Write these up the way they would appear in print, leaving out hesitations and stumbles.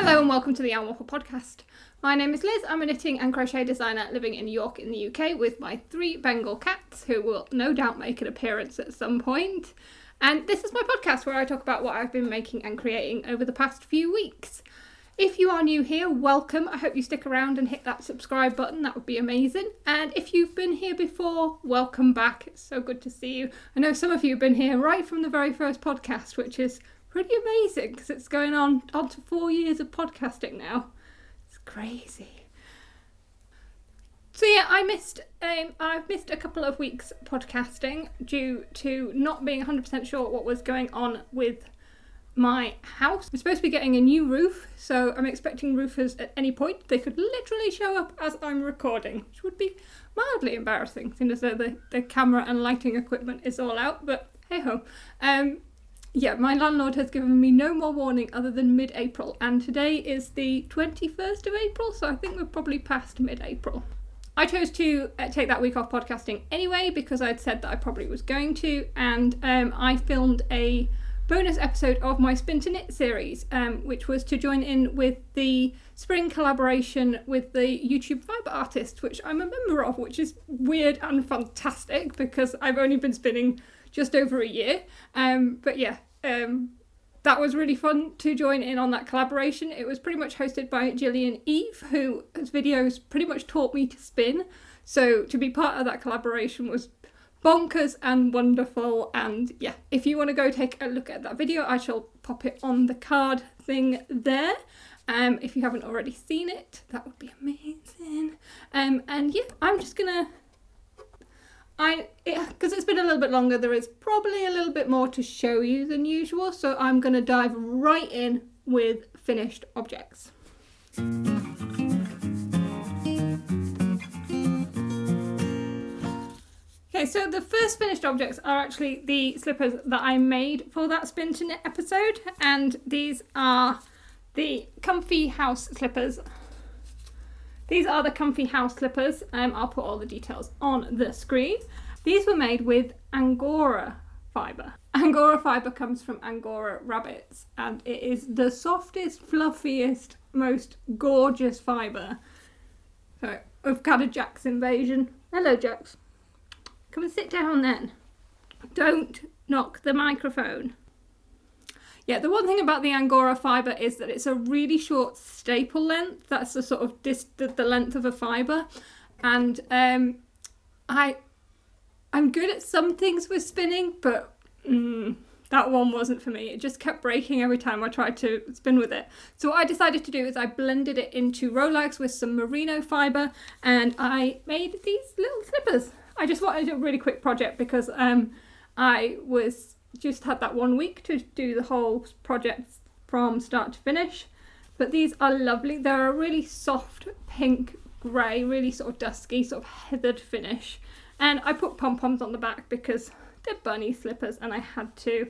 Hello and welcome to the Waffle podcast. My name is Liz. I'm a knitting and crochet designer living in York in the UK with my 3 Bengal cats who will no doubt make an appearance at some point. And this is my podcast where I talk about what I've been making and creating over the past few weeks. If you are new here, welcome. I hope you stick around and hit that subscribe button. That would be amazing. And if you've been here before, welcome back. It's so good to see you. I know some of you have been here right from the very first podcast, which is pretty amazing because it's going on to 4 years of podcasting now. It's crazy. So yeah, I've missed a couple of weeks podcasting due to not being 100% sure what was going on with my house. We're supposed to be getting a new roof, so I'm expecting roofers at any point. They could literally show up as I'm recording, which would be mildly embarrassing, seeing as though the camera and lighting equipment is all out, but hey ho. Yeah, my landlord has given me no more warning other than mid-April, and today is the 21st of April, so I think we're probably past mid-April. I chose to take that week off podcasting anyway because I'd said that I probably was going to, and I filmed a bonus episode of my Spin to Knit series, which was to join in with the spring collaboration with the YouTube fibre artist, which I'm a member of, which is weird and fantastic because I've only been spinning just over a year. But yeah, that was really fun to join in on that collaboration. It was pretty much hosted by Gillian Eve, whose videos pretty much taught me to spin. So to be part of that collaboration was bonkers and wonderful, and yeah, if you want to go take a look at that video, I shall pop it on the card thing there. If you haven't already seen it, that would be amazing. And yeah, I'm just gonna, because it's been a little bit longer, there is probably a little bit more to show you than usual, so I'm gonna dive right in with finished objects. Okay, so the first finished objects are actually the slippers that I made for that Spin to Knit episode, and these are the comfy house slippers. These are the comfy house slippers. I'll put all the details on the screen. These were made with Angora fibre. Angora fibre comes from Angora rabbits, and it is the softest, fluffiest, most gorgeous fibre. So we've got a Jack's invasion. Hello, Jax. Come and sit down then. Don't knock the microphone. Yeah, the one thing about the Angora fibre is that it's a really short staple length. That's the sort of the length of a fibre. And I'm good at some things with spinning, but that one wasn't for me. It just kept breaking every time I tried to spin with it. So what I decided to do is I blended it into Rolex with some merino fibre, and I made these little slippers. I just wanted a really quick project because I was just had that 1 week to do the whole project from start to finish. But these are lovely. They're a really soft pink grey, really sort of dusky, sort of heathered finish. And I put pom-poms on the back because they're bunny slippers and I had to.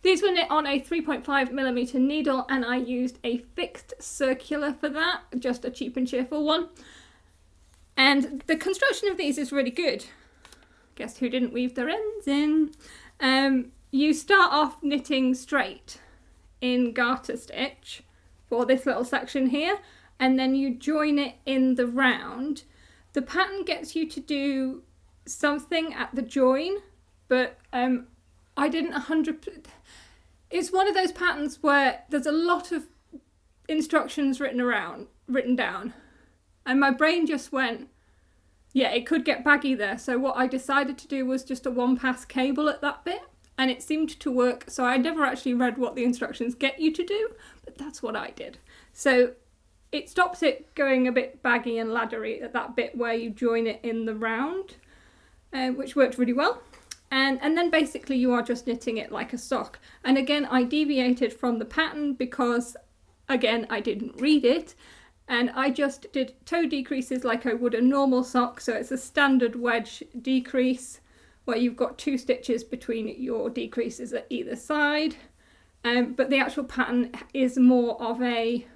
These were knit on a 3.5mm needle, and I used a fixed circular for that, just a cheap and cheerful one. And the construction of these is really good. Guess who didn't weave their ends in? You start off knitting straight in garter stitch for this little section here, and then you join it in the round. The pattern gets you to do something at the join, but I didn't 100%. It's one of those patterns where there's a lot of instructions written down. And my brain just went, yeah, it could get baggy there. So what I decided to do was just a 1-pass cable at that bit. And it seemed to work. So I never actually read what the instructions get you to do, but that's what I did. So it stops it going a bit baggy and laddery at that bit where you join it in the round, which worked really well. And then basically you are just knitting it like a sock. And again, I deviated from the pattern because, again, I didn't read it. And I just did toe decreases like I would a normal sock. So it's a standard wedge decrease where you've got 2 stitches between your decreases at either side. But the actual pattern is more of a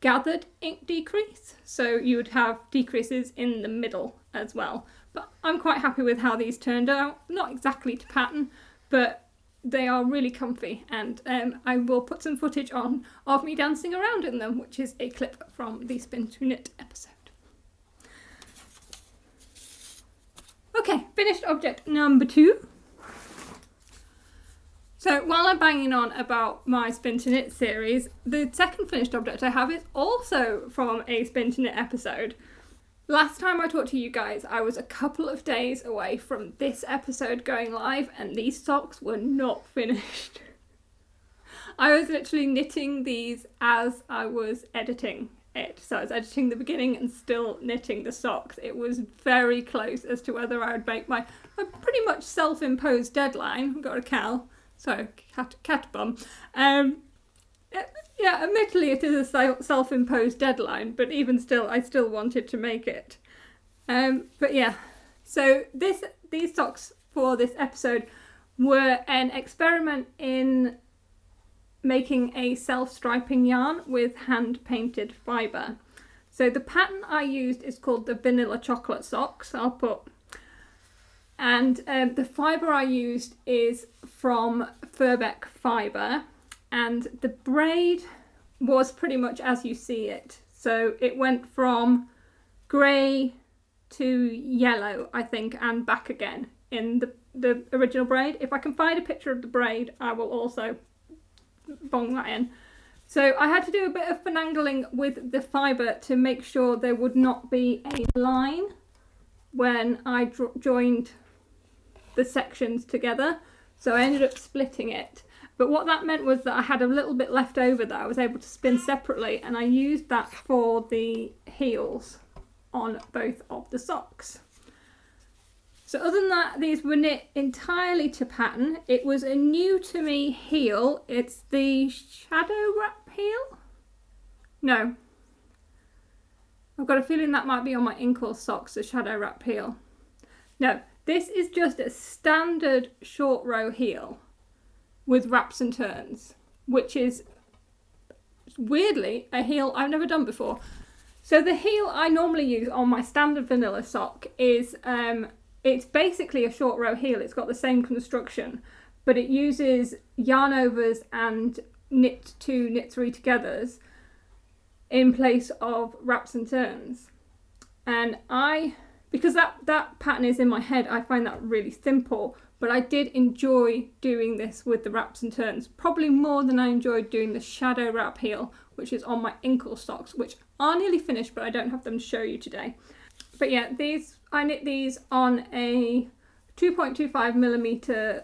gathered ink decrease. So you would have decreases in the middle as well. But I'm quite happy with how these turned out. Not exactly to pattern, but they are really comfy, and I will put some footage on of me dancing around in them, which is a clip from the Spin to Knit episode. Okay, finished object number 2. So while I'm banging on about my Spin to Knit series, the second finished object I have is also from a Spin to Knit episode. Last time I talked to you guys, I was a couple of days away from this episode going live, and these socks were not finished. I was literally knitting these as I was editing it. So I was editing the beginning and still knitting the socks. It was very close as to whether I would make my pretty much self-imposed deadline. I've got a cow, so cat bum. Yeah, admittedly it is a self-imposed deadline, but even still, I still wanted to make it. But yeah, so these socks for this episode were an experiment in making a self-striping yarn with hand-painted fibre. So the pattern I used is called the Vanilla Chocolate Socks, and the fibre I used is from Furbeck Fibre. And the braid was pretty much as you see it. So it went from grey to yellow, I think, and back again in the original braid. If I can find a picture of the braid, I will also bong that in. So I had to do a bit of finagling with the fibre to make sure there would not be a line when I joined the sections together. So I ended up splitting it. But what that meant was that I had a little bit left over that I was able to spin separately, and I used that for the heels on both of the socks. So other than that, these were knit entirely to pattern. It was a new to me heel. It's the Shadow Wrap heel? No. I've got a feeling that might be on my ankle socks, the Shadow Wrap heel. No, this is just a standard short row heel with wraps and turns, which is weirdly a heel I've never done before. So the heel I normally use on my standard vanilla sock is, it's basically a short row heel. It's got the same construction, but it uses yarn overs and knit 2, knit 3 togethers in place of wraps and turns. And because that pattern is in my head, I find that really simple. But I did enjoy doing this with the wraps and turns, probably more than I enjoyed doing the Shadow Wrap heel, which is on my ankle socks, which are nearly finished, but I don't have them to show you today. But yeah, I knit these on a 2.25mm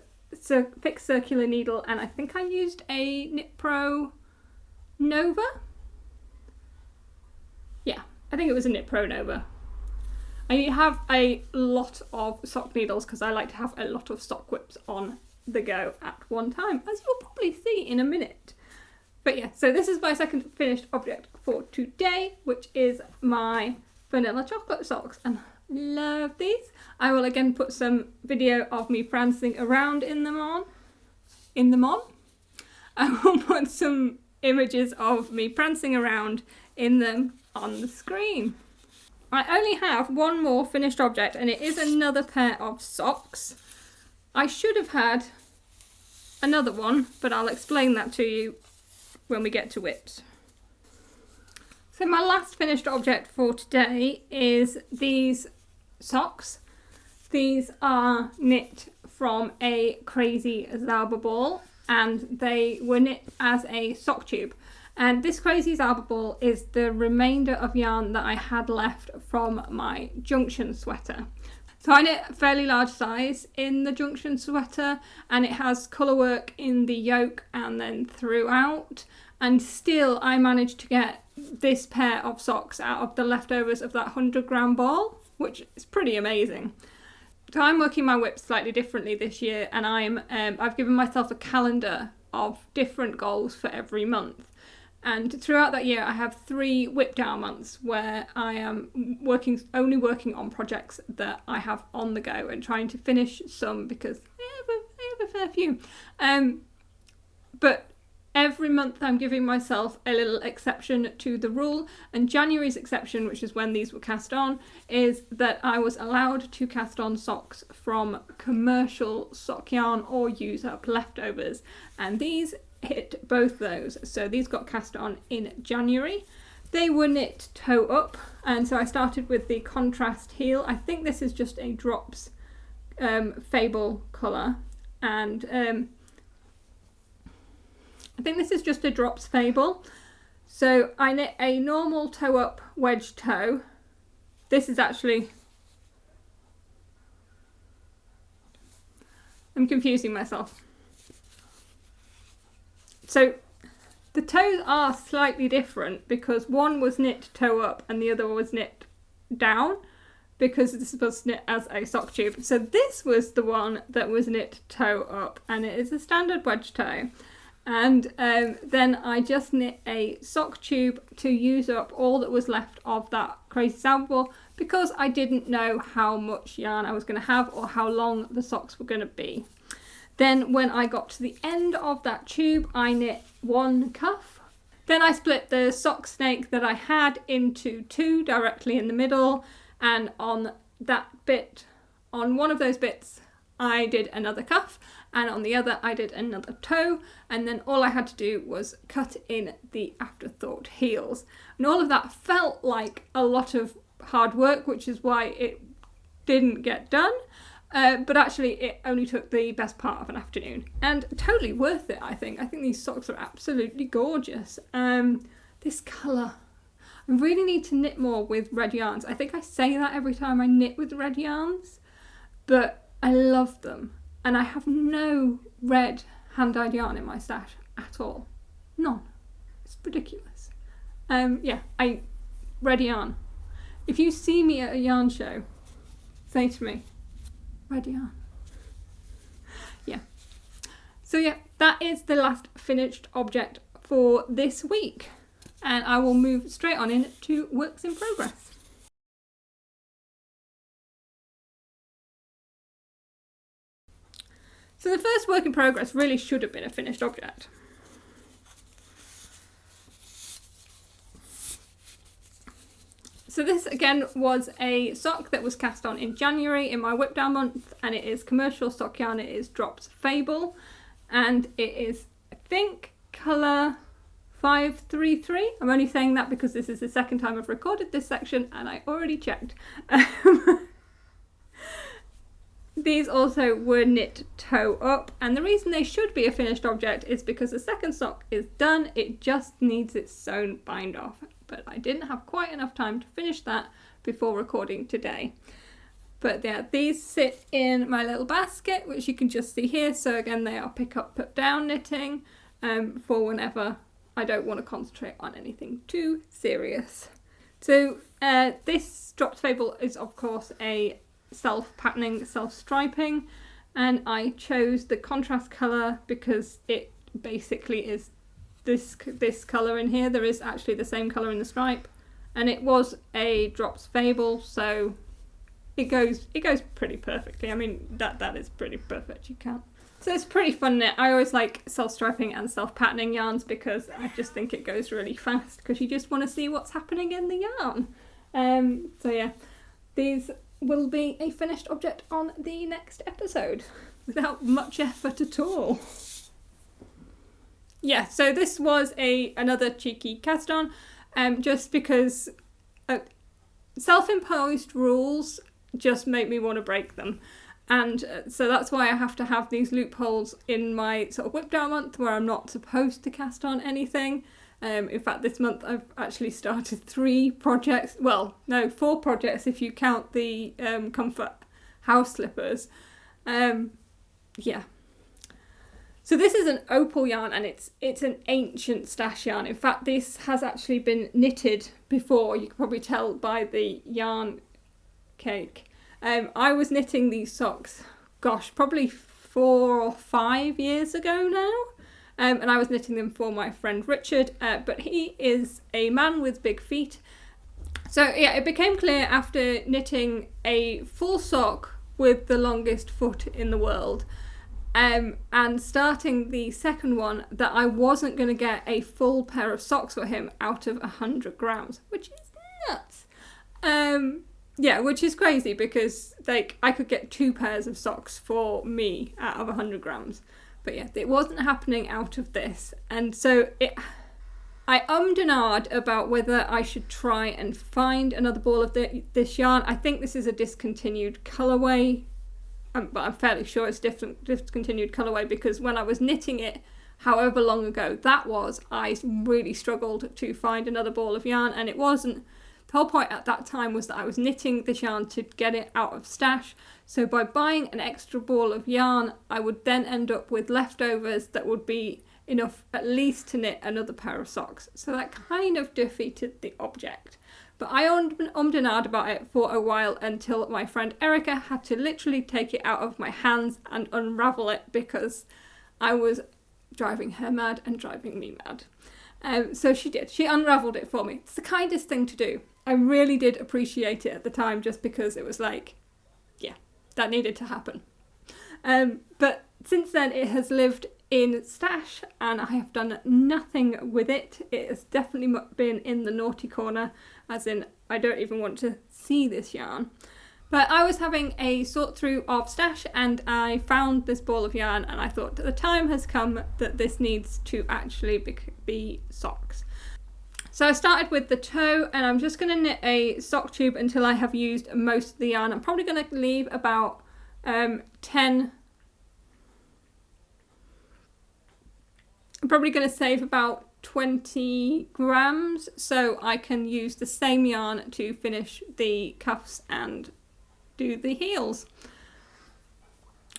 fixed circular needle, and I think I used a Knit Pro Nova. Yeah, I think it was a Knit Pro Nova. I have a lot of sock needles because I like to have a lot of sock whips on the go at one time, as you'll probably see in a minute. But yeah, so this is my second finished object for today, which is my vanilla chocolate socks, and love these. I will again put some video of me prancing around in them on. I will put some images of me prancing around in them on the screen. I only have one more finished object, and it is another pair of socks. I should have had another one, but I'll explain that to you when we get to it. So my last finished object for today is these socks. These are knit from a Crazy Zauber ball, and they were knit as a sock tube. And this Crazy Zauber ball is the remainder of yarn that I had left from my junction sweater. So I knit a fairly large size in the junction sweater, and it has colour work in the yoke and then throughout, and still I managed to get this pair of socks out of the leftovers of that 100-gram ball, which is pretty amazing. So I'm working my whip slightly differently this year, and I've given myself a calendar of different goals for every month. And throughout that year, I have 3 whip down months where I am only working on projects that I have on the go and trying to finish some, because I have a fair few. But every month I'm giving myself a little exception to the rule, and January's exception, which is when these were cast on, is that I was allowed to cast on socks from commercial sock yarn or use up leftovers, and these hit both those. So these got cast on in January. They were knit toe up, and so I started with the contrast heel. I think this is just a Drops Fable colour, and I think this is just a Drops Fable. So I knit a normal toe up wedge toe. This is actually, I'm confusing myself. So the toes are slightly different because one was knit toe up and the other was knit down, because this is supposed to knit as a sock tube. So this was the one that was knit toe up, and it is a standard wedge toe. And then I just knit a sock tube to use up all that was left of that crazy sound ball, because I didn't know how much yarn I was going to have or how long the socks were going to be. Then when I got to the end of that tube, I knit one cuff. Then I split the sock snake that I had into two directly in the middle, and on that bit, on one of those bits, I did another cuff, and on the other I did another toe, and then all I had to do was cut in the afterthought heels. And all of that felt like a lot of hard work, which is why it didn't get done. But actually it only took the best part of an afternoon, and totally worth it, I think. I think these socks are absolutely gorgeous. This colour, I really need to knit more with red yarns. I think I say that every time I knit with red yarns, but I love them. And I have no red hand-dyed yarn in my stash at all. None. It's ridiculous. Red yarn. If you see me at a yarn show, say to me, red yarn. Yeah. So yeah, that is the last finished object for this week. And I will move straight on into works in progress. So the first work in progress really should have been a finished object. So this again was a sock that was cast on in January in my whip down month, and it is commercial sock yarn. It is Drops Fable, and it is, I think, colour 533. I'm only saying that because this is the second time I've recorded this section and I already checked. These also were knit toe up, and the reason they should be a finished object is because the second sock is done. It just needs its sewn bind off, but I didn't have quite enough time to finish that before recording today. But yeah, these sit in my little basket, which you can just see here. So again, they are pick up, put down knitting for whenever I don't want to concentrate on anything too serious. So this Drops Fable is of course a self-patterning, self-striping, and I chose the contrast colour because it basically is this colour in here. There is actually the same colour in the stripe, and it was a Drops Fable, so it goes pretty perfectly. I mean, that is pretty perfect. You can't. So it's pretty fun knit. I always like self-striping and self-patterning yarns because I just think it goes really fast because you just want to see what's happening in the yarn. So yeah, these will be a finished object on the next episode without much effort at all. Yeah, so this was another cheeky cast on, just because self-imposed rules just make me want to break them. And so that's why I have to have these loopholes in my sort of whip down month where I'm not supposed to cast on anything. In fact, this month I've actually started 3 projects. Well, no, 4 projects if you count the comfort house slippers. Yeah. So this is an opal yarn, and it's an ancient stash yarn. In fact, this has actually been knitted before. You can probably tell by the yarn cake. I was knitting these socks, gosh, probably 4 or 5 years ago now. And I was knitting them for my friend Richard, but he is a man with big feet. So yeah, it became clear after knitting a full sock with the longest foot in the world and starting the second one that I wasn't going to get a full pair of socks for him out of 100 grams, which is nuts. Yeah, which is crazy because like I could get 2 pairs of socks for me out of 100 grams. But yeah, it wasn't happening out of this. And so I ummed and ahed about whether I should try and find another ball of this yarn. I think this is a discontinued colourway, but I'm fairly sure it's discontinued colourway because when I was knitting it, however long ago that was, I really struggled to find another ball of yarn, and it wasn't. The whole point at that time was that I was knitting this yarn to get it out of stash, so by buying an extra ball of yarn, I would then end up with leftovers that would be enough at least to knit another pair of socks. So that kind of defeated the object. But I ummed and ahed about it for a while until my friend Erica had to literally take it out of my hands and unravel it because I was driving her mad and driving me mad. So she did. She unraveled it for me. It's the kindest thing to do. I really did appreciate it at the time just because it was like, yeah, that needed to happen. But since then it has lived in stash and I have done nothing with it. It has definitely been in the naughty corner, as in I don't even want to see this yarn. But I was having a sort through of stash and I found this ball of yarn and I thought the time has come that this needs to actually be socks. So I started with the toe and I'm just going to knit a sock tube until I have used most of the yarn. I'm probably going to leave about 10. I'm probably going to save about 20 grams so I can use the same yarn to finish the cuffs and do the heels.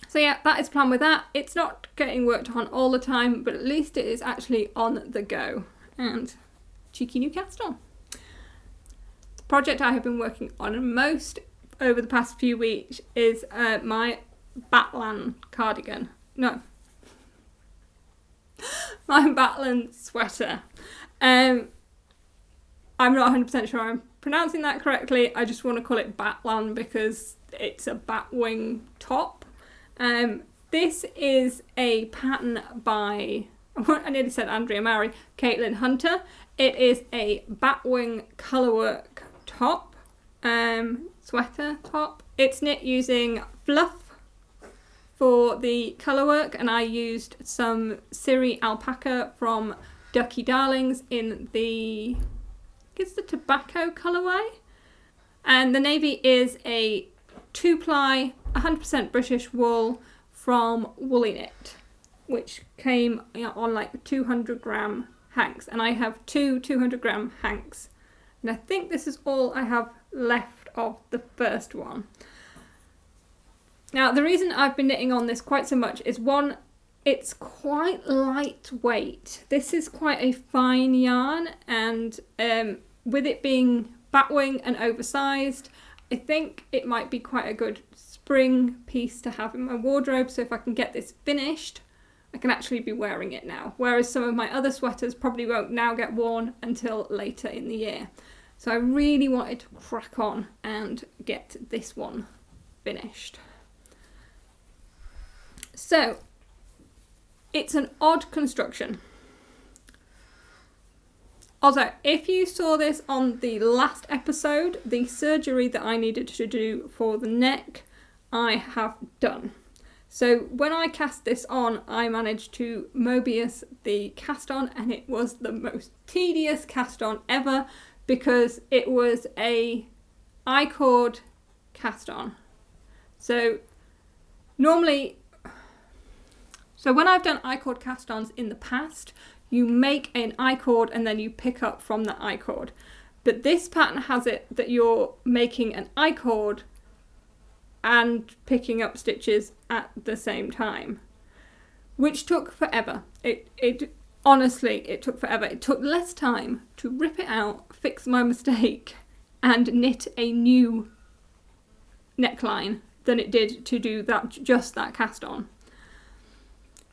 So yeah, that is the plan with that. It's not getting worked on all the time, but at least it is actually on the go. And cheeky new cast on. The project I have been working on most over the past few weeks is my Batlin cardigan. No. My Batlin sweater. I'm not 100% sure I'm pronouncing that correctly. I just want to call it Batlin because it's a Batwing top. This is a pattern by, I nearly said Andrea Mowry, Caitlin Hunter. It is a Batwing colourwork top, sweater top. It's knit using fluff for the colourwork, and I used some Siri alpaca from Ducky Darlings in the, I guess the tobacco colourway. And the navy is a 2-ply, 100% British wool from Woolly Knit, which came on like 200 gram hanks, and I have 2 200 gram hanks, and I think this is all I have left of the first one. Now the reason I've been knitting on this quite so much is one, it's quite lightweight. This is quite a fine yarn, and with it being Batwing and oversized, I think it might be quite a good spring piece to have in my wardrobe, so if I can get this finished I can actually be wearing it now, whereas some of my other sweaters probably won't now get worn until later in the year. So I really wanted to crack on and get this one finished. So it's an odd construction. Also, if you saw this on the last episode, the surgery that I needed to do for the neck, I have done. So when I cast this on, I managed to Mobius the cast on, and it was the most tedious cast on ever because it was a I-cord cast on. So normally, when I've done I-cord cast ons in the past, you make an I-cord and then you pick up from the I-cord. But this pattern has it that you're making an I-cord and picking up stitches at the same time, which took forever. It honestly, it took forever. It took less time to rip it out, fix my mistake, and knit a new neckline than it did to do just that cast on.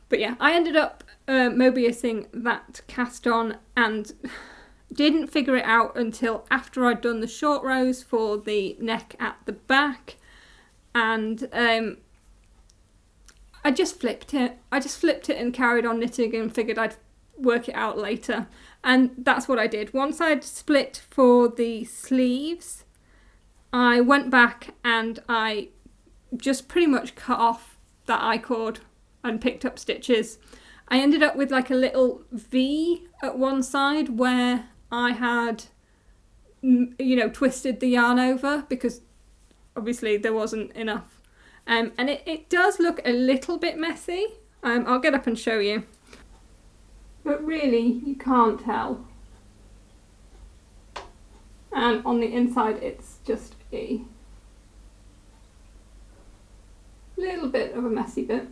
But yeah, I ended up Mobiusing that cast on and didn't figure it out until after I'd done the short rows for the neck at the back. And I just flipped it. I just flipped it and carried on knitting and figured I'd work it out later. And that's what I did. Once I'd split for the sleeves, I went back and I just pretty much cut off that I-cord and picked up stitches. I ended up with like a little V at one side where I had, you know, twisted the yarn over because obviously there wasn't enough. And it does look a little bit messy. I'll get up and show you. But really, you can't tell. And on the inside, it's just a little bit of a messy bit.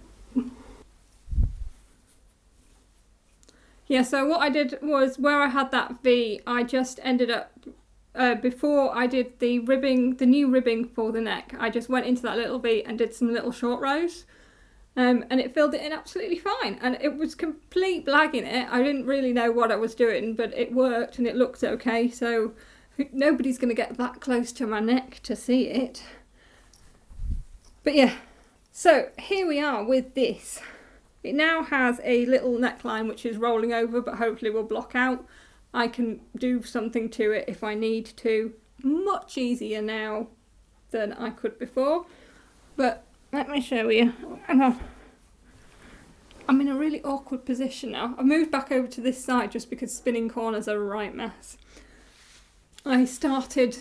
Yeah, so what I did was where I had that V, I just ended up, before I did the ribbing, the new ribbing for the neck, I just went into that little V and did some little short rows. And it filled it in absolutely fine. And it was complete blagging it. I didn't really know what I was doing, but it worked and it looked okay. So nobody's going to get that close to my neck to see it. But yeah, so here we are with this. It now has a little neckline which is rolling over, but hopefully will block out. I can do something to it if I need to. Much easier now than I could before. But let me show you. I'm in a really awkward position now. I've moved back over to this side just because spinning corners are a right mess. I started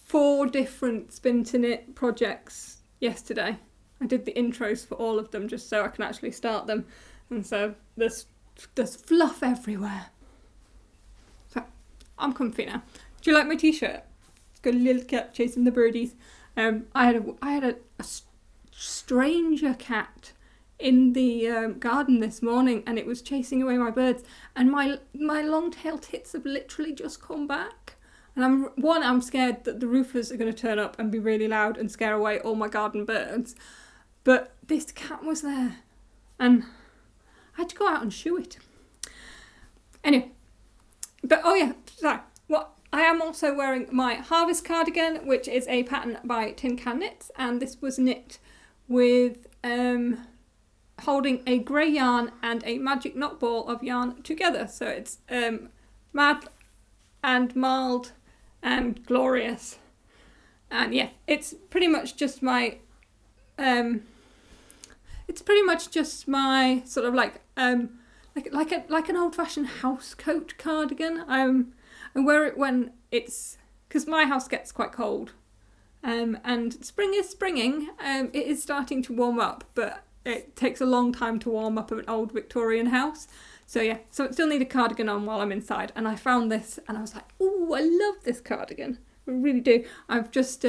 4 different spin to knit projects yesterday. I did the intros for all of them just so I can actually start them. And so there's fluff everywhere. So I'm comfy now. Do you like my t-shirt? It's got a little cat chasing the birdies. I had a stranger cat in the garden this morning and it was chasing away my birds and my long-tailed tits have literally just come back. And I'm scared that the roofers are going to turn up and be really loud and scare away all my garden birds. But this cat was there and I had to go out and shoo it. Anyway, but oh yeah, sorry. What I am also wearing my harvest cardigan, which is a pattern by Tin Can Knits, and this was knit with holding a grey yarn and a magic knot ball of yarn together. So it's mad and mild and glorious. And yeah, it's pretty much just my sort of like an old-fashioned house coat cardigan. I wear it when it's, because my house gets quite cold, and spring is springing. It is starting to warm up, but it takes a long time to warm up an old Victorian house. So yeah, so I still need a cardigan on while I'm inside. And I found this and I was like, oh, I love this cardigan. I really do. I've just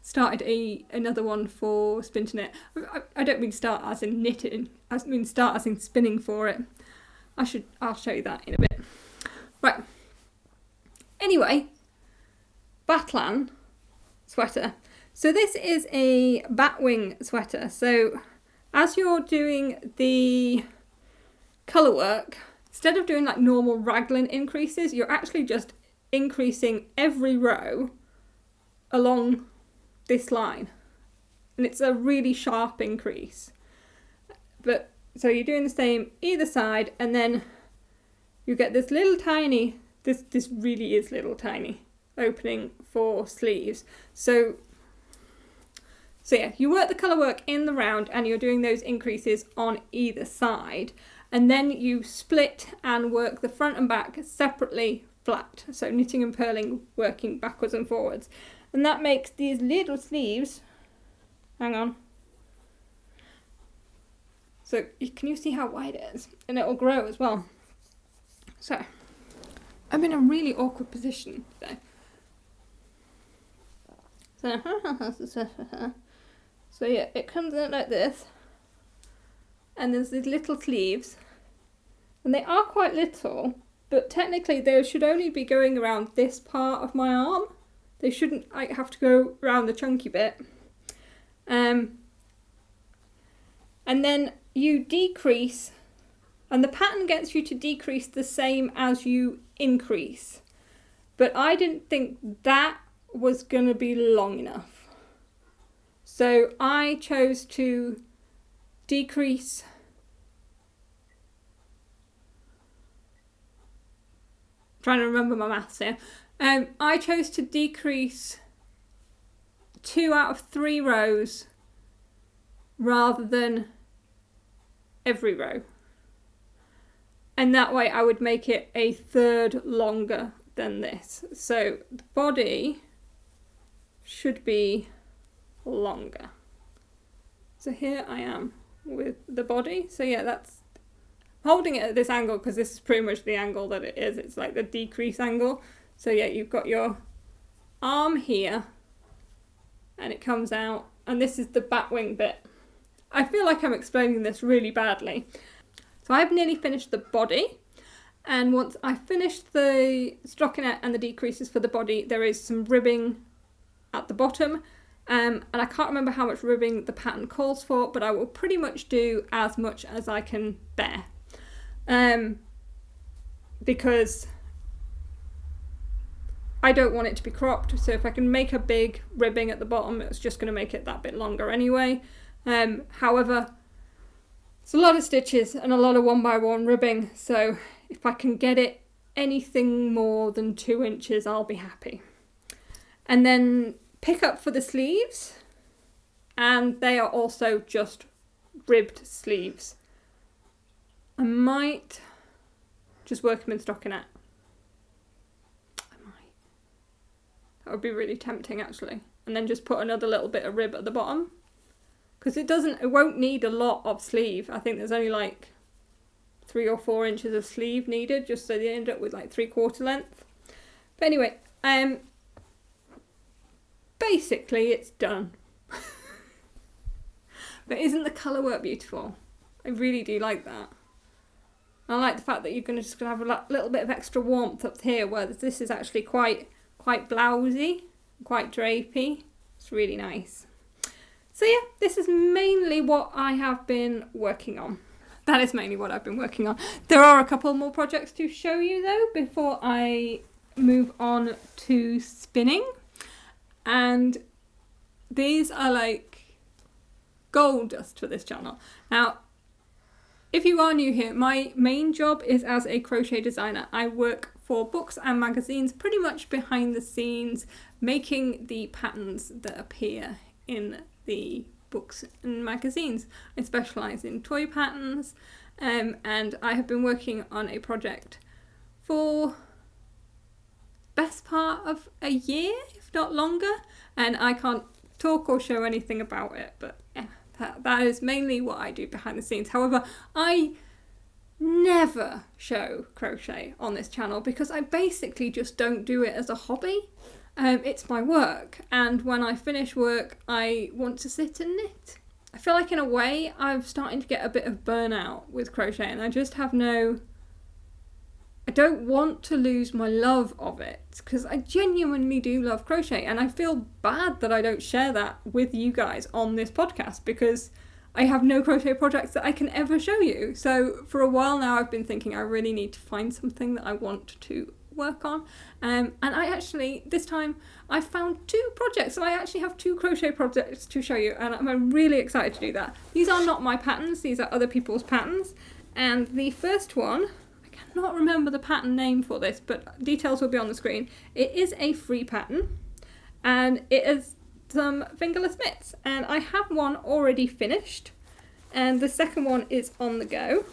started another one for Spin to Knit. I don't mean start as in knitting. I mean start as in spinning for it. I'll show you that in a bit. Right. Anyway, Batlin sweater. So this is a Batwing sweater. So as you're doing the colour work, instead of doing like normal raglan increases, you're actually just increasing every row along this line. And it's a really sharp increase. But so you're doing the same either side, and then you get this little tiny, this really is little tiny opening for sleeves. So yeah, you work the colour work in the round and you're doing those increases on either side, and then you split and work the front and back separately flat. So knitting and purling, working backwards and forwards. And that makes these little sleeves, hang on. So can you see how wide it is? And it will grow as well. So I'm in a really awkward position today. So yeah, it comes out like this. And there's these little sleeves. And they are quite little, but technically they should only be going around this part of my arm. They shouldn't have to go around the chunky bit. And then you decrease, and the pattern gets you to decrease the same as you increase. But I didn't think that was going to be long enough. So I chose to decrease trying to remember my maths here. I chose to decrease 2 out of 3 rows rather than every row. And that way I would make it a third longer than this. So the body should be longer. So here I am with the body. So yeah, that's holding it at this angle because this is pretty much the angle that it is. It's like the decrease angle. So yeah, you've got your arm here and it comes out, and this is the Batwing bit. I feel like I'm explaining this really badly. So I've nearly finished the body, and once I finished the stockinette and the decreases for the body, there is some ribbing at the bottom. And I can't remember how much ribbing the pattern calls for, but I will pretty much do as much as I can bear. Because I don't want it to be cropped, so if I can make a big ribbing at the bottom, it's just going to make it that bit longer anyway. However, it's a lot of stitches and a lot of 1x1 ribbing, so if I can get it anything more than 2 inches, I'll be happy. And then pick up for the sleeves, and they are also just ribbed sleeves. I might just work them in stockinette. I might. That would be really tempting actually. And then just put another little bit of rib at the bottom. Because it won't need a lot of sleeve. I think there's only like 3 or 4 inches of sleeve needed, just so they end up with like 3/4 length. But anyway, basically it's done. But isn't the colour work beautiful? I really do like that. I like the fact that you're just going to have a little bit of extra warmth up here, where this is actually quite blousy, quite drapey. It's really nice. So yeah, this is mainly what I have been working on. That is mainly what I've been working on. There are a couple more projects to show you though before I move on to spinning. And these are like gold dust for this channel. Now, if you are new here, my main job is as a crochet designer. I work for books and magazines, pretty much behind the scenes, making the patterns that appear in the books and magazines. I specialise in toy patterns, and I have been working on a project for best part of a year, if not longer, and I can't talk or show anything about it, but yeah, that is mainly what I do behind the scenes. However, I never show crochet on this channel because I basically just don't do it as a hobby. It's my work, and when I finish work I want to sit and knit. I feel like in a way I'm starting to get a bit of burnout with crochet, and I just have I don't want to lose my love of it, because I genuinely do love crochet, and I feel bad that I don't share that with you guys on this podcast because I have no crochet projects that I can ever show you. So for a while now I've been thinking I really need to find something that I want to work on, and I actually, this time I found 2 projects, so I actually have 2 crochet projects to show you, and I'm really excited to do that. These are not my patterns, these are other people's patterns, and the first one, not remember the pattern name for this, but details will be on the screen. It is a free pattern, and it is some fingerless mitts, and I have one already finished, and the second one is on the go.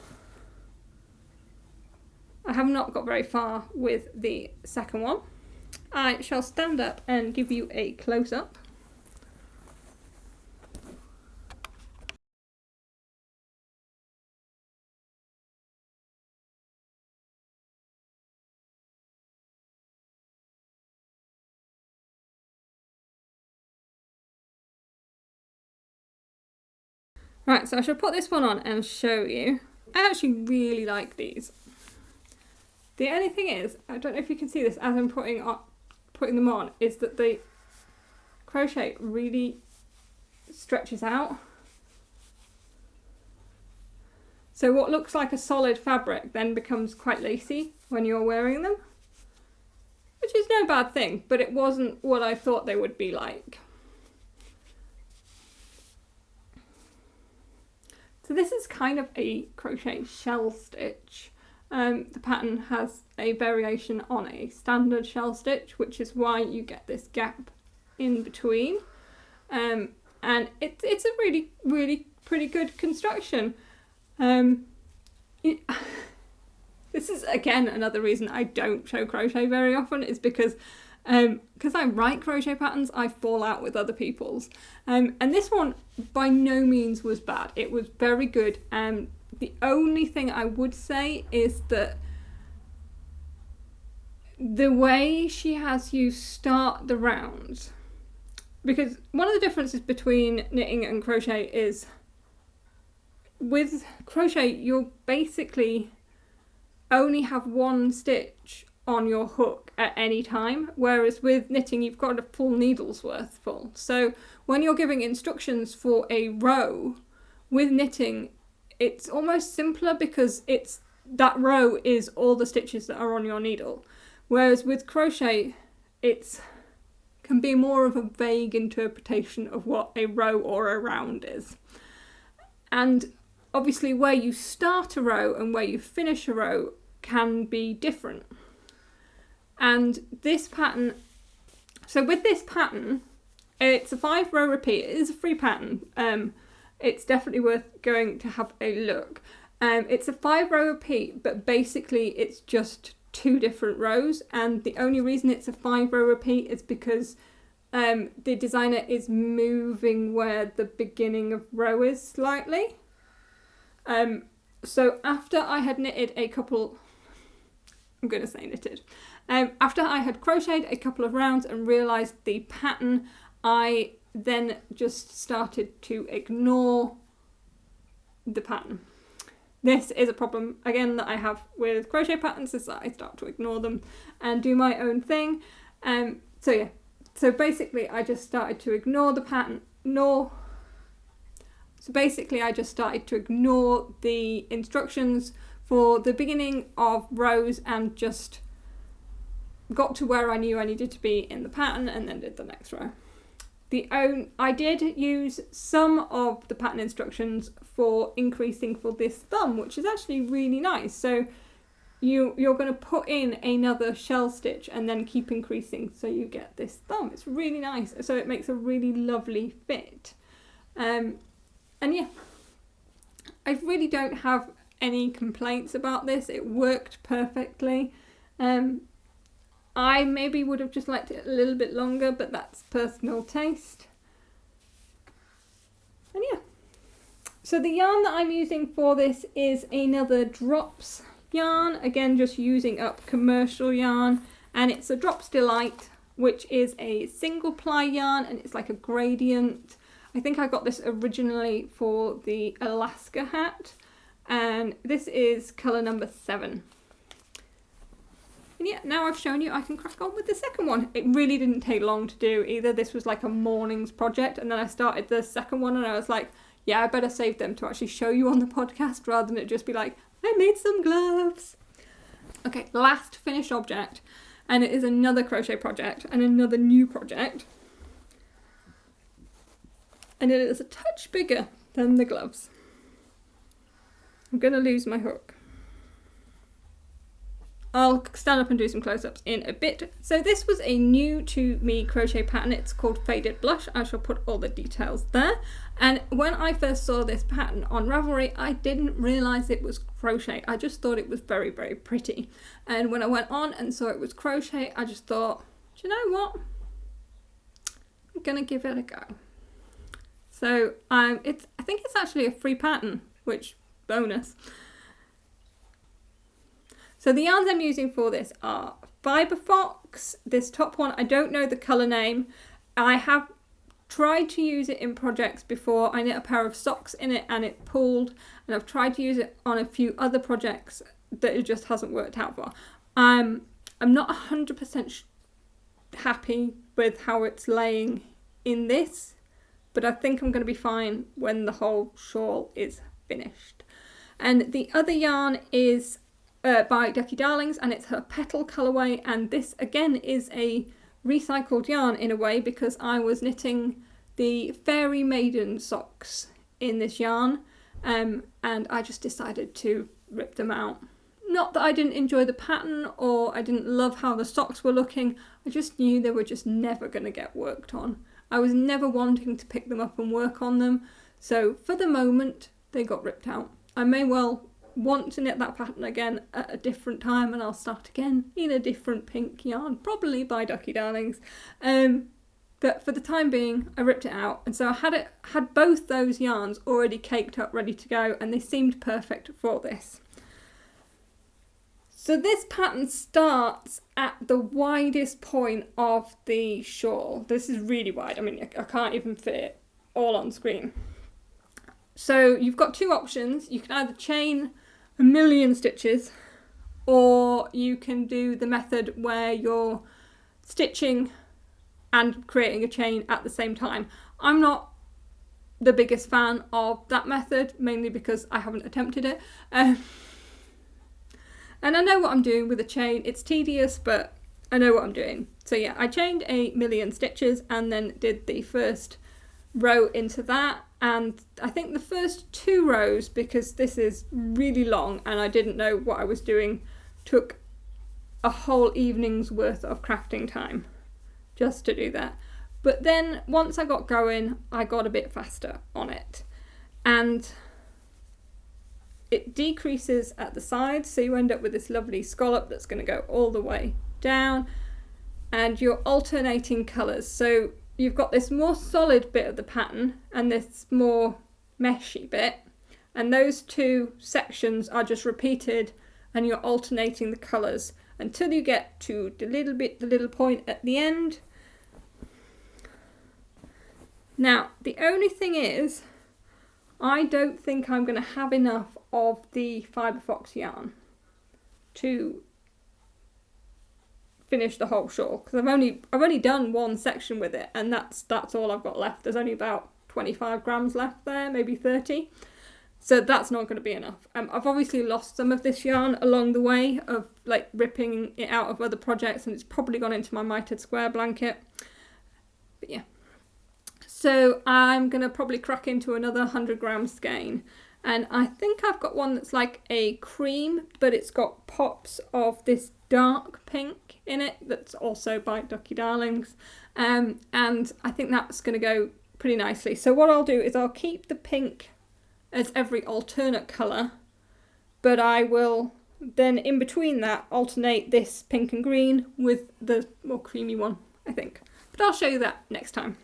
I have not got very far with the second one. I shall stand up and give you a close-up. Right, so I shall put this one on and show you. I actually really like these. The only thing is, I don't know if you can see this as I'm putting them on, is that the crochet really stretches out. So what looks like a solid fabric then becomes quite lacy when you're wearing them, which is no bad thing, but it wasn't what I thought they would be like. So So this is kind of a crochet shell stitch. The pattern has a variation on a standard shell stitch, which is why you get this gap in between. And it's a really, really pretty good construction. This is, again, another reason I don't show crochet very often, is because I write crochet patterns, I fall out with other people's. And this one by no means was bad. It was very good. The only thing I would say is that the way she has you start the rounds, because one of the differences between knitting and crochet is with crochet you'll basically only have one stitch on your hook at any time, whereas with knitting you've got a full needle's worth full. So when you're giving instructions for a row, with knitting it's almost simpler because that row is all the stitches that are on your needle, whereas with crochet it can be more of a vague interpretation of what a row or a round is. And obviously where you start a row and where you finish a row can be different. And this pattern, so with this pattern, it's a 5-row repeat. It is a free pattern. It's definitely worth going to have a look. It's a 5-row repeat, but basically it's just 2 different rows. And the only reason it's a 5-row repeat is because the designer is moving where the beginning of row is slightly. So after I had knitted a couple, I'm going to say knitted, after I had crocheted a couple of rounds and realised the pattern, I then just started to ignore the pattern. This is a problem, again, that I have with crochet patterns, is that I start to ignore them and do my own thing. So basically I just started to ignore the pattern, So basically I just started to ignore the instructions for the beginning of rows and just got to where I knew I needed to be in the pattern and then did the next row. I did use some of the pattern instructions for increasing for this thumb, which is actually really nice. So you're going to put in another shell stitch and then keep increasing so you get this thumb. It's really nice. So it makes a really lovely fit. And yeah, I really don't have any complaints about this. It worked perfectly. I maybe would have just liked it a little bit longer, but that's personal taste. And yeah, so the yarn that I'm using for this is another Drops yarn, again just using up commercial yarn, and it's a Drops Delight, which is a single ply yarn, and it's like a gradient. I think I got this originally for the Alaska hat, and this is colour number 7. And yeah, now I've shown you, I can crack on with the second one. It really didn't take long to do either. This was like a morning's project, and then I started the second one and I was like, yeah, I better save them to actually show you on the podcast rather than it just be like, I made some gloves. Okay, last finished object, and it is another crochet project and another new project. And it is a touch bigger than the gloves. I'm going to lose my hook. I'll stand up and do some close-ups in a bit. So this was a new to me crochet pattern. It's called Faded Blush. I shall put all the details there. And when I first saw this pattern on Ravelry, I didn't realise it was crochet. I just thought it was very, very pretty. And when I went on and saw it was crochet, I just thought, do you know what? I'm going to give it a go. So I think it's actually a free pattern, which bonus. So the yarns I'm using for this are Fibre Fox. This top one, I don't know the colour name. I have tried to use it in projects before. I knit a pair of socks in it and it pulled, and I've tried to use it on a few other projects that it just hasn't worked out for. I'm not 100% happy with how it's laying in this, but I think I'm going to be fine when the whole shawl is finished. And the other yarn is by Ducky Darlings, and it's her Petal colourway, and this again is a recycled yarn in a way because I was knitting the Fairy Maiden socks in this yarn, and I just decided to rip them out. Not that I didn't enjoy the pattern or I didn't love how the socks were looking, I just knew they were just never going to get worked on. I was never wanting to pick them up and work on them, so for the moment they got ripped out. I may well want to knit that pattern again at a different time, and I'll start again in a different pink yarn, probably by Ducky Darlings. But for the time being, I ripped it out, and so I had both those yarns already caked up, ready to go, and they seemed perfect for this. So this pattern starts at the widest point of the shawl. This is really wide. I mean, I can't even fit it all on screen. So you've got two options. You can either chain 1,000,000 stitches, or you can do the method where you're stitching and creating a chain at the same time. I'm not the biggest fan of that method, mainly because I haven't attempted it. And I know what I'm doing with a chain. It's tedious, but I know what I'm doing. So yeah, I chained 1,000,000 stitches and then did the first row into that. And I think the first 2 rows, because this is really long and I didn't know what I was doing, took a whole evening's worth of crafting time just to do that. But then once I got going, I got a bit faster on it. And it decreases at the sides, so you end up with this lovely scallop that's going to go all the way down, and you're alternating colours. So you've got this more solid bit of the pattern and this more meshy bit, and those two sections are just repeated, and you're alternating the colours until you get to the little point at the end. Now, the only thing is, I don't think I'm going to have enough of the Fibre Fox yarn to finish the whole shawl, because I've only done one section with it, and that's all I've got left. There's only about 25 grams left there, maybe 30, so that's not going to be enough. I've obviously lost some of this yarn along the way of like ripping it out of other projects, and it's probably gone into my mitered square blanket, but yeah. So I'm going to probably crack into another 100 gram skein. And I think I've got one that's like a cream, but it's got pops of this dark pink in it that's also by Ducky Darlings. And I think that's going to go pretty nicely. So what I'll do is I'll keep the pink as every alternate colour, but I will then in between that alternate this pink and green with the more creamy one, I think. But I'll show you that next time.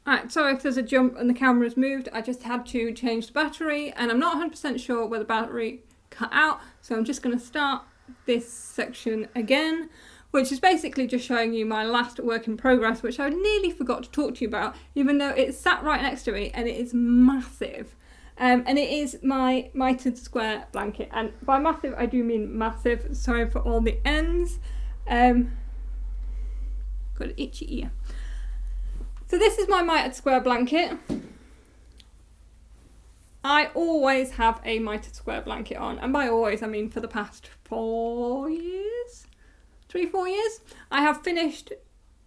Alright, sorry if there's a jump and the camera's moved, I just had to change the battery, and I'm not 100% sure where the battery cut out, so I'm just going to start this section again, which is basically just showing you my last work in progress, which I nearly forgot to talk to you about, even though it sat right next to me and it is massive. And it is my mitered square blanket, and by massive I do mean massive, sorry for all the ends. Got an itchy ear. So this is my mitered square blanket. I always have a mitered square blanket on, and by always I mean for the past 4 years, 3-4 years. I have finished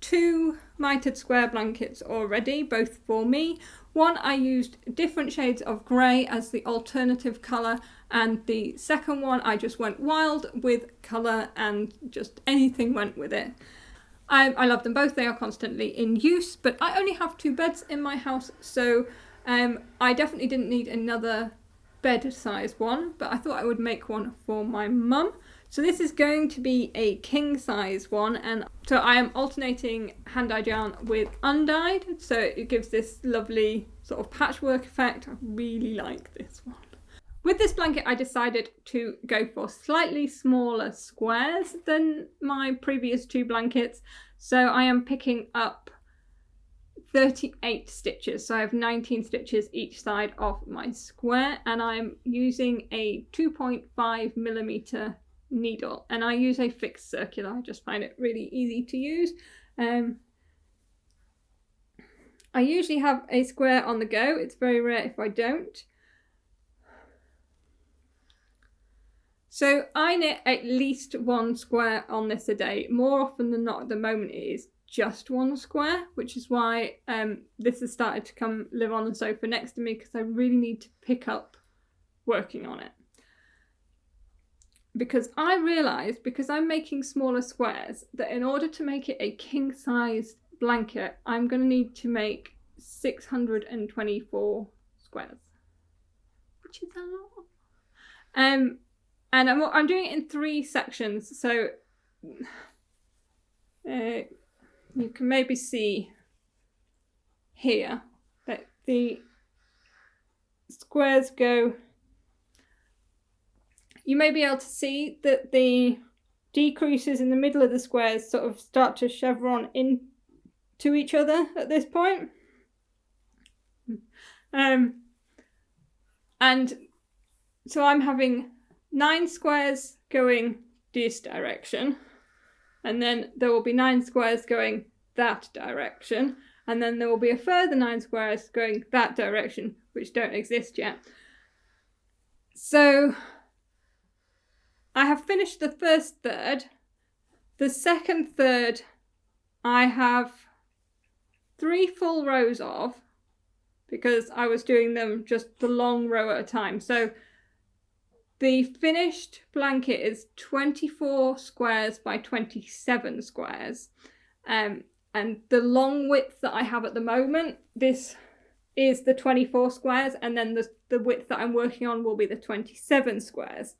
2 mitered square blankets already, both for me. One I used different shades of grey as the alternative colour, and the second one I just went wild with colour and just anything went with it. I love them both, they are constantly in use, but I only have 2 beds in my house, so I definitely didn't need another bed size one, but I thought I would make one for my mum. So this is going to be a king size one, and so I am alternating hand-dyed yarn with undyed, so it gives this lovely sort of patchwork effect. I really like this one. With this blanket I decided to go for slightly smaller squares than my previous 2 blankets, so I am picking up 38 stitches, so I have 19 stitches each side of my square, and I'm using a 2.5mm needle, and I use a fixed circular. I just find it really easy to use. I usually have a square on the go, it's very rare if I don't. So I knit at least 1 square on this a day. More often than not at the moment it is just one square, which is why this has started to come live on the sofa next to me, because I really need to pick up working on it. Because I realised, because I'm making smaller squares, that in order to make it a king-sized blanket, I'm going to need to make 624 squares, which is a lot. And I'm doing it in 3 sections, so you can maybe see here that the squares go. You may be able to see that the decreases in the middle of the squares sort of start to chevron into each other at this point. And so I'm having 9 squares going this direction, and then there will be 9 squares going that direction, and then there will be a further 9 squares going that direction, which don't exist yet. So I have finished the first third. The second third I have 3 full rows of, because I was doing them just the long row at a time. So the finished blanket is 24 squares by 27 squares. And the long width that I have at the moment, this is the 24 squares, and then the width that I'm working on will be the 27 squares.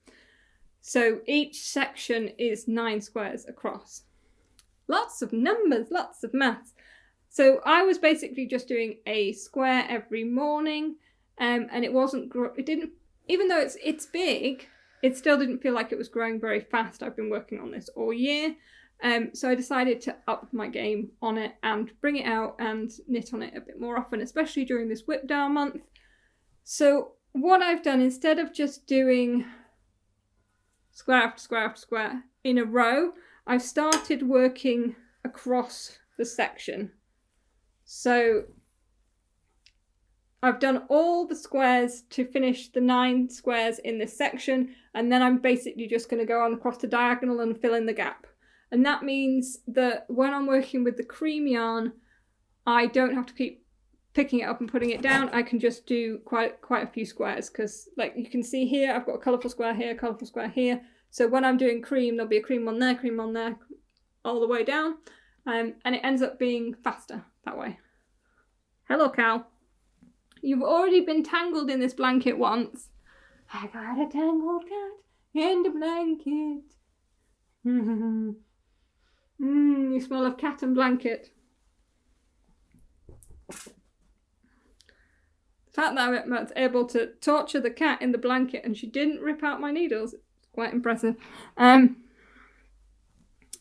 So each section is 9 squares across. Lots of numbers, lots of maths. So I was basically just doing a square every morning, and it didn't, even though it's big, it still didn't feel like it was growing very fast. I've been working on this all year. So I decided to up my game on it and bring it out and knit on it a bit more often, especially during this whip down month. So what I've done, instead of just doing square after square after square in a row, I've started working across the section. So I've done all the squares to finish the 9 squares in this section, and then I'm basically just going to go on across the diagonal and fill in the gap. And that means that when I'm working with the cream yarn, I don't have to keep picking it up and putting it down. I can just do quite a few squares, because like you can see here, I've got a colourful square here, colourful square here. So when I'm doing cream, there'll be a cream on there, all the way down. And it ends up being faster that way. Hello, cow. You've already been tangled in this blanket once. I got a tangled cat in the blanket. You smell of cat and blanket. The fact that I was able to torture the cat in the blanket and she didn't rip out my needles is quite impressive.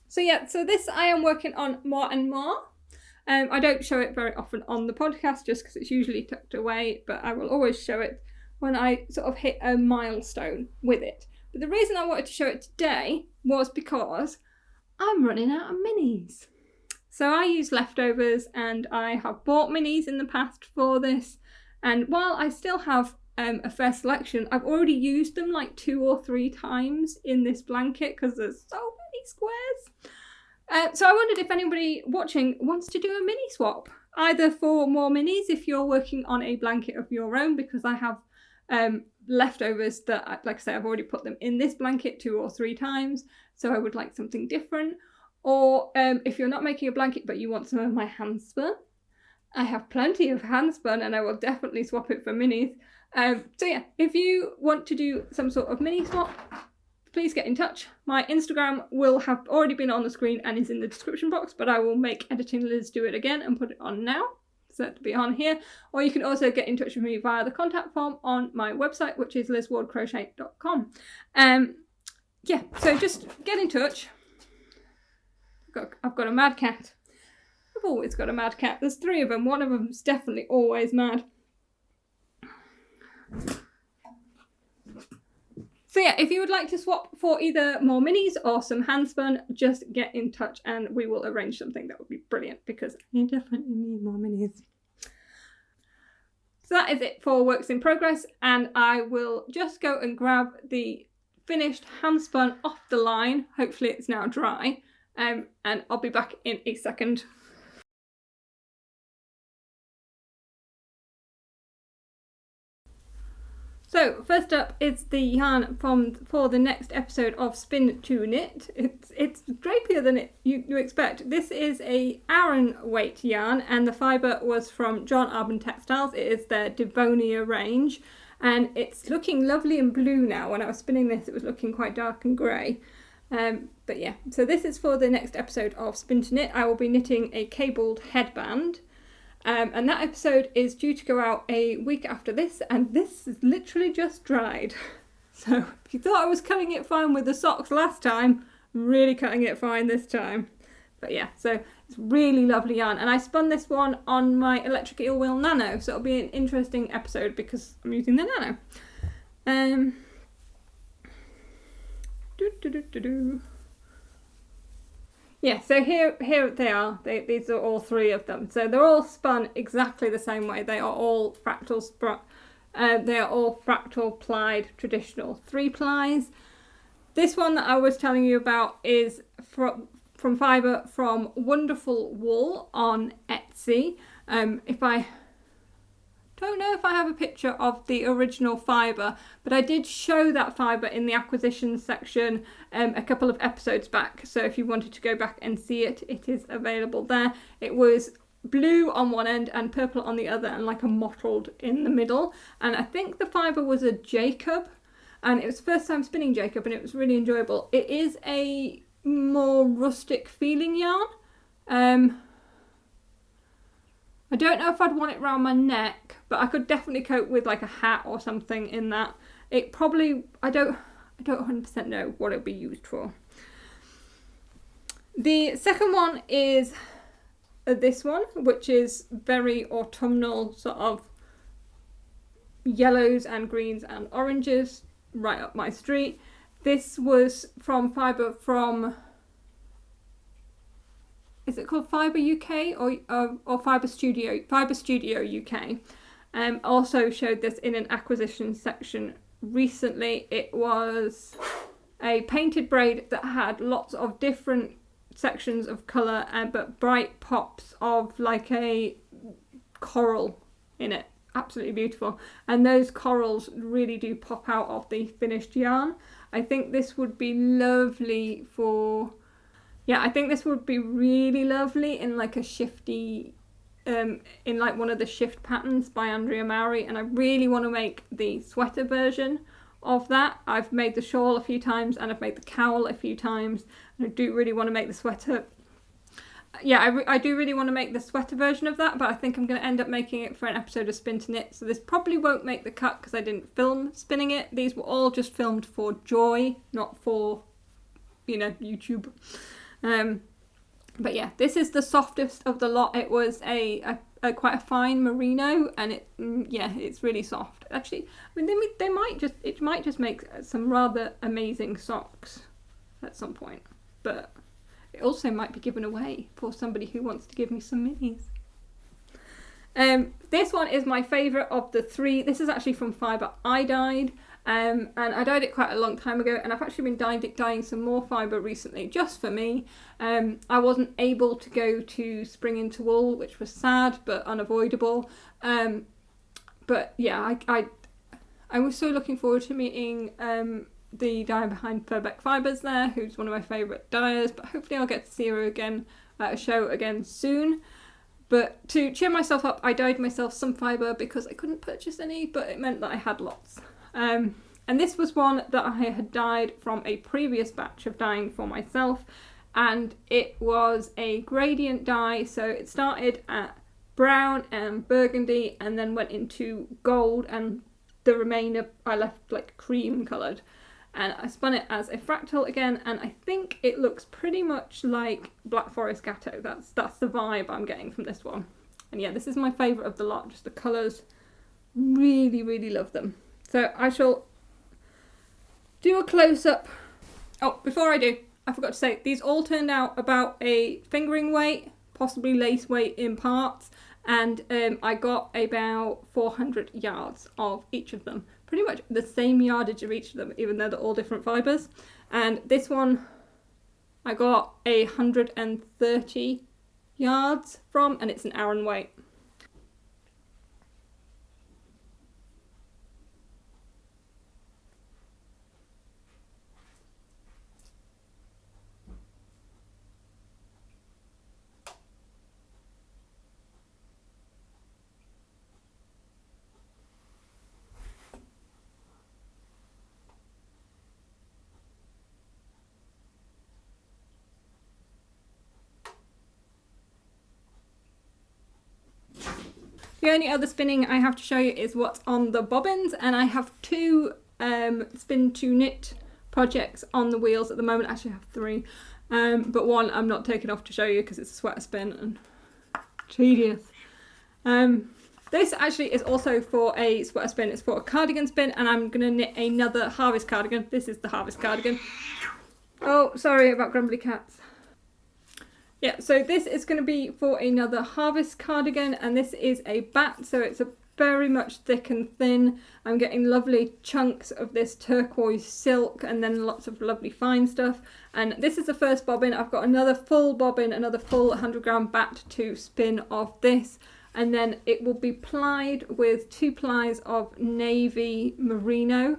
So this I am working on more and more. I don't show it very often on the podcast just because it's usually tucked away, but I will always show it when I sort of hit a milestone with it. But the reason I wanted to show it today was because I'm running out of minis. So I use leftovers, and I have bought minis in the past for this. And while I still have a fair selection, I've already used them like 2 or 3 times in this blanket because there's so many squares. So I wondered if anybody watching wants to do a mini swap, either for more minis if you're working on a blanket of your own, because I have leftovers that, like I say, I've already put them in this blanket 2 or 3 times, so I would like something different. Or if you're not making a blanket but you want some of my hand-spun, I have plenty of hand-spun and I will definitely swap it for minis. So yeah, if you want to do some sort of mini swap, please get in touch. My Instagram will have already been on the screen and is in the description box, but I will make Editing Liz do it again and put it on now, so to be on here. Or you can also get in touch with me via the contact form on my website, which is lizwardcrochet.com. Yeah, so just get in touch. I've got a mad cat. I've always got a mad cat. There's 3 of them. One of them's definitely always mad. So yeah, if you would like to swap for either more minis or some hand-spun, just get in touch and we will arrange something. That would be brilliant because I definitely need more minis. So that is it for works in progress, and I will just go and grab the finished hand-spun off the line. Hopefully it's now dry, and I'll be back in a second. So first up is the yarn for the next episode of Spin to Knit. It's drapier than you expect. This is a Aran weight yarn, and the fibre was from John Arbon Textiles. It is their Devonia range, and it's looking lovely and blue now. When I was spinning this, it was looking quite dark and grey. But yeah, so this is for the next episode of Spin to Knit. I will be knitting a cabled headband. And that episode is due to go out a week after this, and this is literally just dried. So if you thought I was cutting it fine with the socks last time, I'm really cutting it fine this time. But yeah, so it's really lovely yarn, and I spun this one on my electric eel wheel nano, so it'll be an interesting episode because I'm using the nano. Yeah, so here they are. These are all three of them. So they're all spun exactly the same way. They are all fractal they are all fractal plied traditional 3-plies. This one that I was telling you about is from fibre from Wonderful Wool on Etsy. If I don't know if I have a picture of the original fibre, but I did show that fibre in the acquisitions section a couple of episodes back. So if you wanted to go back and see it, it is available there. It was blue on one end and purple on the other, and like a mottled in the middle. And I think the fibre was a Jacob, and it was the first time spinning Jacob, and it was really enjoyable. It is a more rustic feeling yarn. I don't know if I'd want it around my neck, but I could definitely cope with like a hat or something in that. It probably, I don't 100% know what it'll be used for. The second one is this one, which is very autumnal, sort of yellows and greens and oranges, right up my street. This was from fibre from, is it called Fibre UK or Fibre Studio? Fibre Studio UK. Also showed this in an acquisition section recently. It was a painted braid that had lots of different sections of colour, but bright pops of like a coral in it. Absolutely beautiful. And those corals really do pop out of the finished yarn. I think this would be lovely for... Yeah, I think this would be really lovely in like a shifty, in like one of the shift patterns by Andrea Mowry, and I really want to make the sweater version of that. I've made the shawl a few times and I've made the cowl a few times, and I do really want to make the sweater. Yeah, I do really want to make the sweater version of that, but I think I'm going to end up making it for an episode of Spin to Knit, so this probably won't make the cut because I didn't film spinning it. These were all just filmed for joy, not for, you know, YouTube. But yeah, this is the softest of the lot. It was a quite a fine merino, and it's really soft. Actually, I mean, it might just make some rather amazing socks at some point, but it also might be given away for somebody who wants to give me some minis. This one is my favourite of the three. This is actually from fibre I dyed. And I dyed it quite a long time ago, and I've actually been dyeing some more fibre recently just for me. I wasn't able to go to Spring into Wool, which was sad but unavoidable. But yeah, I was so looking forward to meeting the dyer behind Furbeck Fibres there, who's one of my favourite dyers, but hopefully I'll get to see her again at a show again soon. But to cheer myself up, I dyed myself some fibre because I couldn't purchase any, but it meant that I had lots. And this was one that I had dyed from a previous batch of dyeing for myself, and it was a gradient dye, so it started at brown and burgundy and then went into gold, and the remainder I left like cream coloured, and I spun it as a fractal again, and I think it looks pretty much like Black Forest Gatto. That's the vibe I'm getting from this one. And yeah, this is my favourite of the lot, just the colours, really love them. So I shall do a close-up. Oh, before I do, I forgot to say, these all turned out about a fingering weight, possibly lace weight in parts, and I got about 400 yards of each of them. Pretty much the same yardage of each of them, even though they're all different fibres. And this one I got 130 yards from, and it's an Aran weight. The only other spinning I have to show you is what's on the bobbins, and I have 2 spin to knit projects on the wheels at the moment. Actually I have 3, but one I'm not taking off to show you because it's a sweater spin and tedious. This actually is also for a sweater spin. It's for a cardigan spin, and I'm going to knit another harvest cardigan. This is the harvest cardigan. Oh, sorry about grumbly cats. Yeah, so this is going to be for another harvest cardigan, and this is a bat, so it's a very much thick and thin. I'm getting lovely chunks of this turquoise silk and then lots of lovely fine stuff. And this is the first bobbin. I've got another full bobbin, another full 100 gram bat to spin off this. And then it will be plied with 2 plies of navy merino,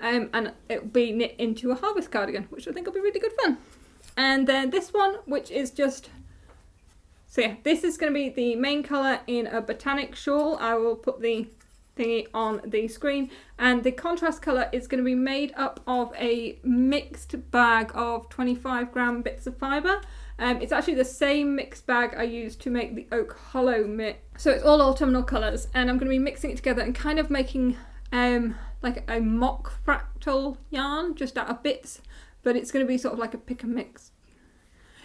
and it will be knit into a harvest cardigan, which I think will be really good fun. And then this one, which is just, so yeah, this is going to be the main colour in a botanic shawl. I will put the thingy on the screen, and the contrast colour is going to be made up of a mixed bag of 25 gram bits of fibre. It's actually the same mixed bag I used to make the Oak Hollow mitt. So it's all autumnal colours, and I'm going to be mixing it together and kind of making like a mock fractal yarn just out of bits, but it's going to be sort of like a pick and mix.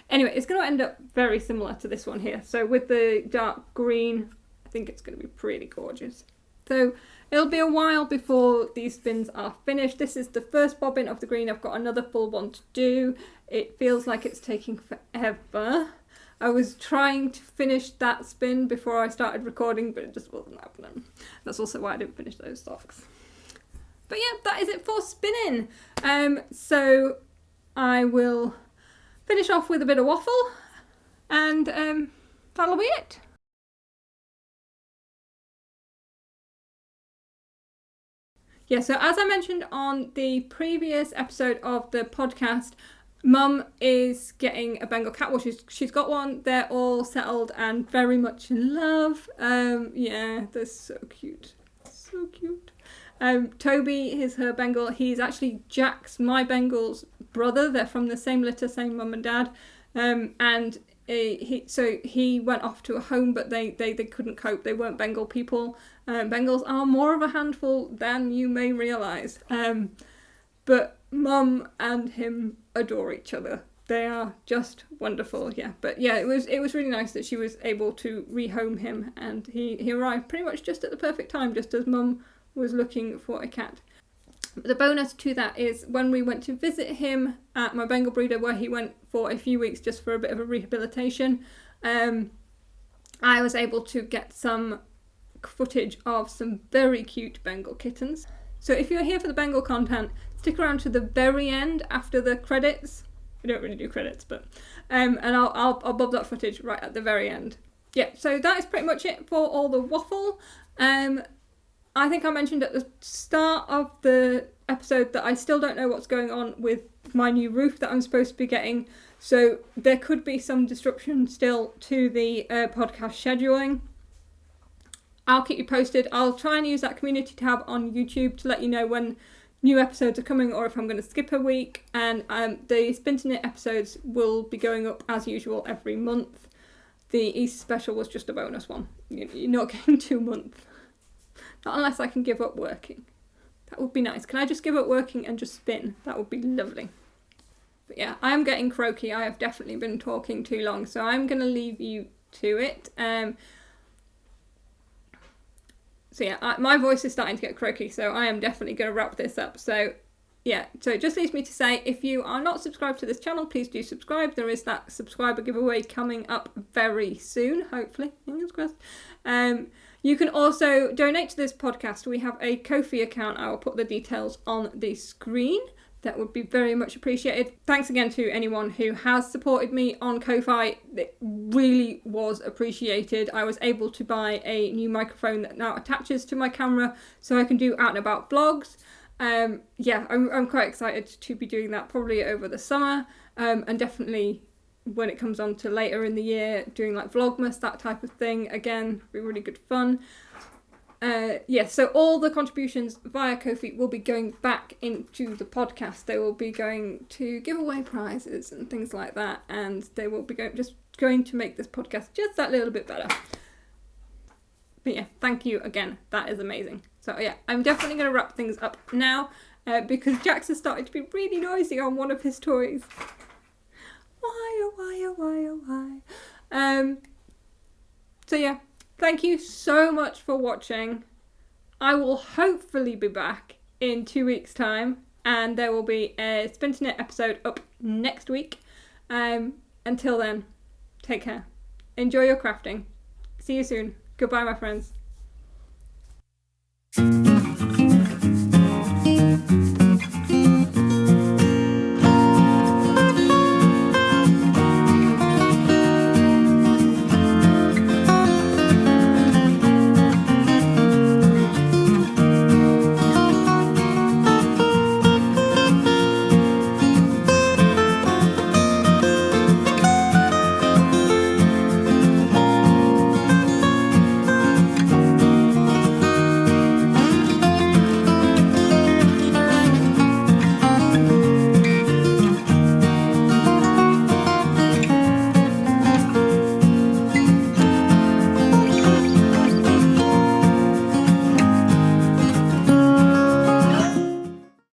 Anyway, it's going to end up very similar to this one here. So with the dark green, I think it's going to be pretty gorgeous. So it'll be a while before these spins are finished. This is the first bobbin of the green. I've got another full one to do. It feels like it's taking forever. I was trying to finish that spin before I started recording, but it just wasn't happening. That's also why I didn't finish those socks. But yeah, that is it for spinning. So I will finish off with a bit of waffle, and that'll be it. Yeah, so as I mentioned on the previous episode of the podcast, Mum is getting a Bengal cat. Well, she's got one. They're all settled and very much in love. Yeah, they're so cute. So cute. Toby is her Bengal. He's actually Jack's, my Bengal's brother. They're from the same litter, same mum and dad. And he went off to a home, but they couldn't cope. They weren't Bengal people. Bengals are more of a handful than you may realise. But Mum and him adore each other. They are just wonderful, yeah. But yeah, it was really nice that she was able to rehome him, and he arrived pretty much just at the perfect time, just as Mum was looking for a cat. The bonus to that is when we went to visit him at my Bengal breeder, where he went for a few weeks just for a bit of a rehabilitation, I was able to get some footage of some very cute Bengal kittens. So if you're here for the Bengal content, stick around to the very end after the credits. We don't really do credits, but and I'll bob that footage right at the very end. Yeah, so that is pretty much it for all the waffle. I think I mentioned at the start of the episode that I still don't know what's going on with my new roof that I'm supposed to be getting, so there could be some disruption still to the podcast scheduling. I'll keep you posted. I'll try and use that community tab on YouTube to let you know when new episodes are coming, or if I'm going to skip a week. And the Spin to Knit episodes will be going up as usual every month. The Easter special was just a bonus one. You're not getting 2 months. Not unless I can give up working. That would be nice. Can I just give up working and just spin? That would be lovely. But yeah, I am getting croaky. I have definitely been talking too long, so I'm going to leave you to it. So yeah, my voice is starting to get croaky, so I am definitely going to wrap this up. So yeah, so it just leaves me to say, if you are not subscribed to this channel, please do subscribe. There is that subscriber giveaway coming up very soon, hopefully. Fingers crossed. You can also donate to this podcast. We have a Ko-fi account. I will put the details on the screen. That would be very much appreciated. Thanks again to anyone who has supported me on Ko-fi. It really was appreciated. I was able to buy a new microphone that now attaches to my camera so I can do out and about vlogs. Yeah, I'm quite excited to be doing that probably over the summer, and definitely when it comes on to later in the year, doing like Vlogmas, that type of thing. Again, be really good fun. Yeah, so all the contributions via Ko-fi will be going back into the podcast. They will be going to giveaway prizes and things like that, and they will be just going to make this podcast just that little bit better. But yeah, thank you again. That is amazing. So yeah, I'm definitely going to wrap things up now because Jax has started to be really noisy on one of his toys. Why, oh, why, oh, why, oh, why? So yeah, thank you so much for watching. I will hopefully be back in 2 weeks' time, and there will be a Spinternet episode up next week. Until then, take care. Enjoy your crafting. See you soon. Goodbye, my friends.